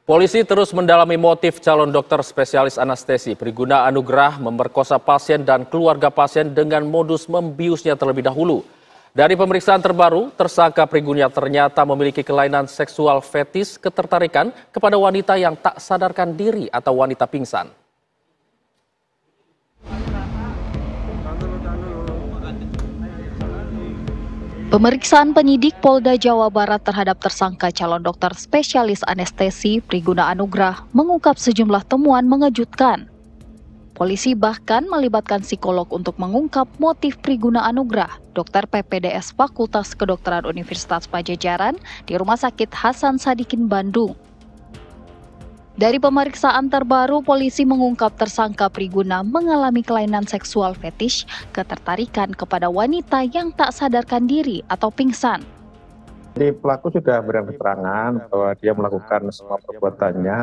Polisi terus mendalami motif calon dokter spesialis anestesi Priguna Anugrah memerkosa pasien dan keluarga pasien dengan modus membiusnya terlebih dahulu. Dari pemeriksaan terbaru, tersangka Priguna ternyata memiliki kelainan seksual fetis ketertarikan kepada wanita yang tak sadarkan diri atau wanita pingsan. Pemeriksaan penyidik Polda Jawa Barat terhadap tersangka calon dokter spesialis anestesi Priguna Anugrah mengungkap sejumlah temuan mengejutkan. Polisi bahkan melibatkan psikolog untuk mengungkap motif Priguna Anugrah, dokter PPDS Fakultas Kedokteran Universitas Padjadjaran di Rumah Sakit Hasan Sadikin, Bandung. Dari pemeriksaan terbaru, polisi mengungkap tersangka Priguna mengalami kelainan seksual fetish, ketertarikan kepada wanita yang tak sadarkan diri atau pingsan. Jadi pelaku sudah berikan keterangan bahwa dia melakukan semua perbuatannya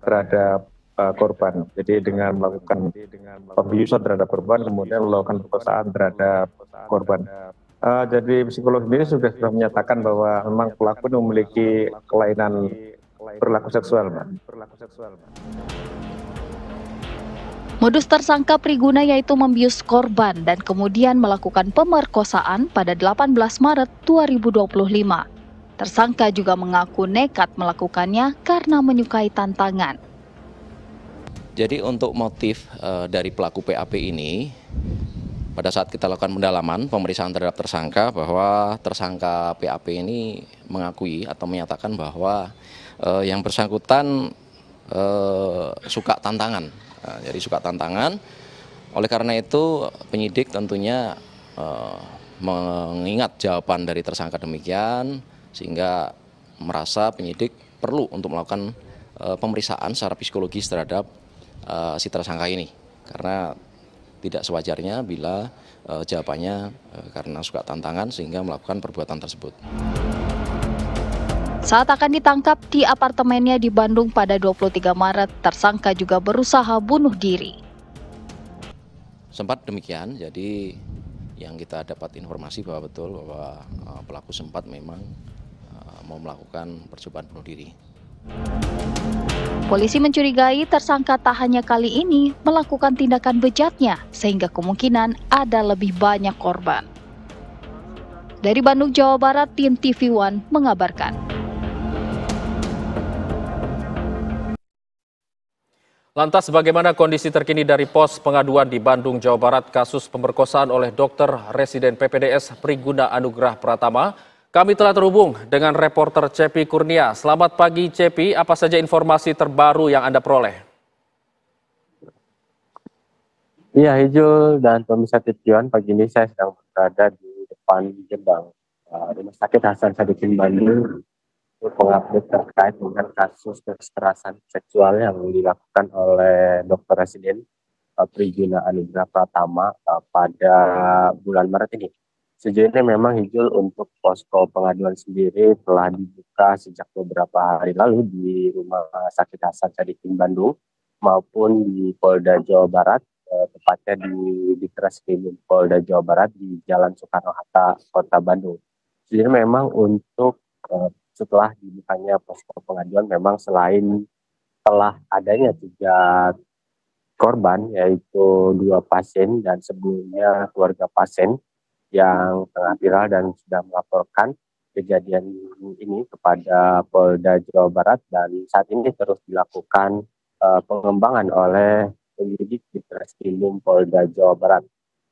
terhadap korban. Jadi dengan melakukan pembiusan terhadap korban, kemudian melakukan perkosaan terhadap korban. Jadi psikolog sendiri sudah menyatakan bahwa memang pelaku memiliki kelainan perilaku seksual, Mbak. Modus tersangka Priguna yaitu membius korban dan kemudian melakukan pemerkosaan pada 18 Maret 2025. Tersangka juga mengaku nekat melakukannya karena menyukai tantangan. Jadi untuk motif dari pelaku PAP ini, pada saat kita lakukan pendalaman pemeriksaan terhadap tersangka, bahwa tersangka PAP ini mengakui atau menyatakan bahwa yang bersangkutan suka tantangan. Jadi suka tantangan. Oleh karena itu penyidik tentunya mengingat jawaban dari tersangka demikian, sehingga merasa penyidik perlu untuk melakukan pemeriksaan secara psikologis terhadap si tersangka ini, karena tidak sewajarnya bila jawabannya karena suka tantangan sehingga melakukan perbuatan tersebut. Saat akan ditangkap di apartemennya di Bandung pada 23 Maret, tersangka juga berusaha bunuh diri. Sempat demikian, jadi yang kita dapat informasi bahwa betul bahwa pelaku sempat memang mau melakukan percobaan bunuh diri. Polisi mencurigai tersangka tak hanya kali ini melakukan tindakan bejatnya, sehingga kemungkinan ada lebih banyak korban. Dari Bandung, Jawa Barat, tim TV One mengabarkan. Lantas bagaimana kondisi terkini dari pos pengaduan di Bandung, Jawa Barat kasus pemerkosaan oleh dokter residen PPDS Priguna Anugrah Pratama? Kami telah terhubung dengan reporter Cepi Kurnia. Selamat pagi Cepi, apa saja informasi terbaru yang Anda peroleh? Iya, Hijul dan pemirsa Titian, pagi ini saya sedang berada di depan gerbang Rumah Sakit Hasan Sadikin, Bandung untuk mengupdate terkait dengan kasus kekerasan seksual yang dilakukan oleh dokter residen Priguna Anugrah Pratama pada bulan Maret ini. Sejauh ini memang Hijul untuk posko pengaduan sendiri telah dibuka sejak beberapa hari lalu di Rumah Sakit Hasan Sadikin, Bandung maupun di Polda Jawa Barat, tepatnya di Ditreskrimum Polda Jawa Barat di Jalan Soekarno-Hatta, Kota Bandung. Jadi memang untuk setelah dibukanya posko pengaduan, memang selain telah adanya 3 korban, yaitu 2 pasien dan sebelumnya keluarga pasien yang tengah viral dan sudah melaporkan kejadian ini kepada Polda Jawa Barat, dan saat ini terus dilakukan pengembangan oleh penyidik di Ditreskrimum Polda Jawa Barat.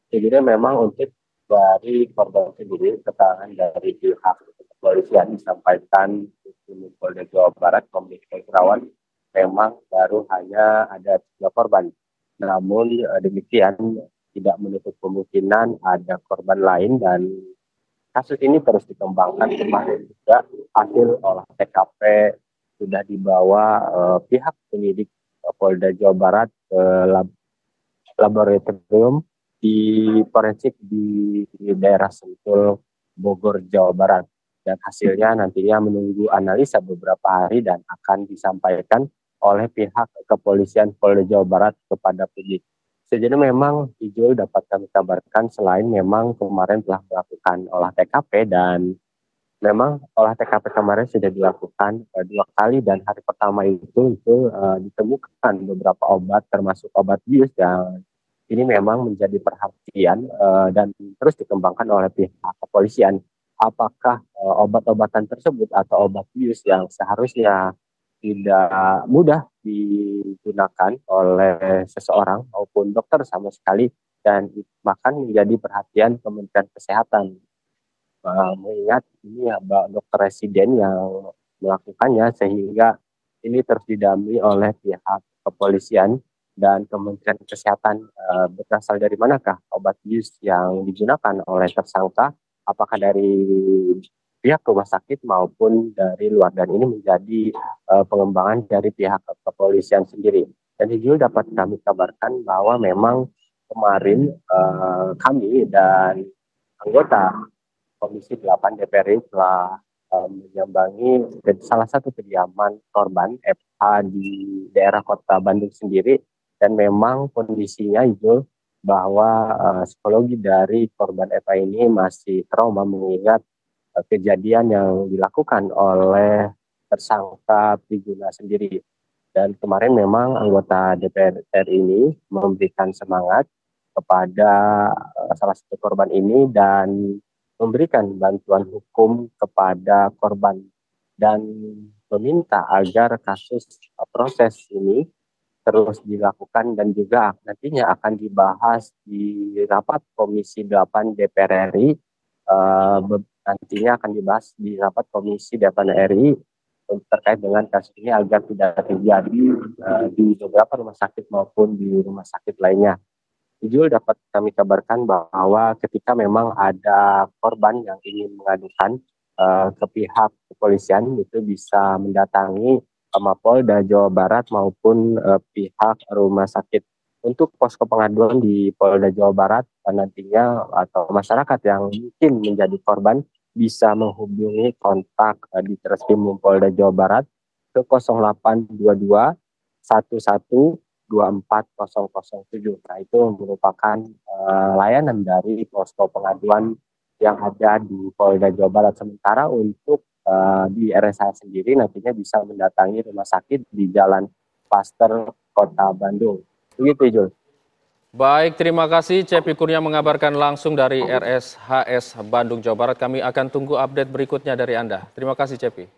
Jadi memang untuk dari korban sendiri, keterangan dari pihak kepolisian disampaikan di Polda Jawa Barat, Komite Kerawan, memang baru hanya ada 3 korban. Namun demikian tidak menutup kemungkinan ada korban lain, dan kasus ini terus dikembangkan. Kemarin juga hasil olah TKP sudah dibawa pihak penyidik Polda Jawa Barat ke laboratorium di forensik di daerah Sentul, Bogor, Jawa Barat. Dan hasilnya nantinya menunggu analisa beberapa hari dan akan disampaikan oleh pihak kepolisian Polda Jawa Barat kepada publik. Jadi memang Hijul dapat kami kabarkan, selain memang kemarin telah melakukan olah TKP dan memang olah TKP kemarin sudah dilakukan 2 kali, dan hari pertama itu ditemukan beberapa obat termasuk obat bius yang ini memang menjadi perhatian dan terus dikembangkan oleh pihak kepolisian. Apakah obat-obatan tersebut atau obat bius yang seharusnya tidak mudah digunakan oleh seseorang maupun dokter sama sekali, dan bahkan menjadi perhatian Kementerian Kesehatan. Mengingat ini ya dokter residen yang melakukannya, sehingga ini terus didampingi oleh pihak kepolisian dan Kementerian Kesehatan. Berasal dari manakah obat bius yang digunakan oleh tersangka, apakah dari pihak rumah sakit maupun dari luar, dan ini menjadi pengembangan dari pihak kepolisian sendiri. Dan Hijul dapat kami kabarkan bahwa memang kemarin kami dan anggota Komisi 8 DPR telah menyambangi salah satu kediaman korban FH di daerah Kota Bandung sendiri, dan memang kondisinya itu bahwa psikologi dari korban FH ini masih trauma mengingat kejadian yang dilakukan oleh tersangka Priguna sendiri. Dan kemarin memang anggota DPR ini memberikan semangat kepada salah satu korban ini dan memberikan bantuan hukum kepada korban, dan meminta agar kasus proses ini terus dilakukan dan juga nantinya akan dibahas di rapat Komisi 8 DPR RI. Nantinya akan dibahas di rapat Komisi 8 RI terkait dengan kasus ini agar tidak terjadi di beberapa rumah sakit maupun di rumah sakit lainnya. Jujur dapat kami kabarkan bahwa ketika memang ada korban yang ingin mengadukan ke pihak kepolisian, itu bisa mendatangi Mapolda Jawa Barat maupun pihak rumah sakit. Untuk posko pengaduan di Polda Jawa Barat nantinya, atau masyarakat yang mungkin menjadi korban bisa menghubungi kontak di Treskrimum Polda Jawa Barat ke 0822 11 24007. Nah, itu merupakan layanan dari posko pengaduan yang ada di Polda Jawa Barat. Sementara untuk di RSA sendiri nantinya bisa mendatangi rumah sakit di Jalan Paster, Kota Bandung. Begitu, Jul. Baik, terima kasih Cepi Kurnia mengabarkan langsung dari RSHS Bandung, Jawa Barat. Kami akan tunggu update berikutnya dari Anda. Terima kasih Cepi.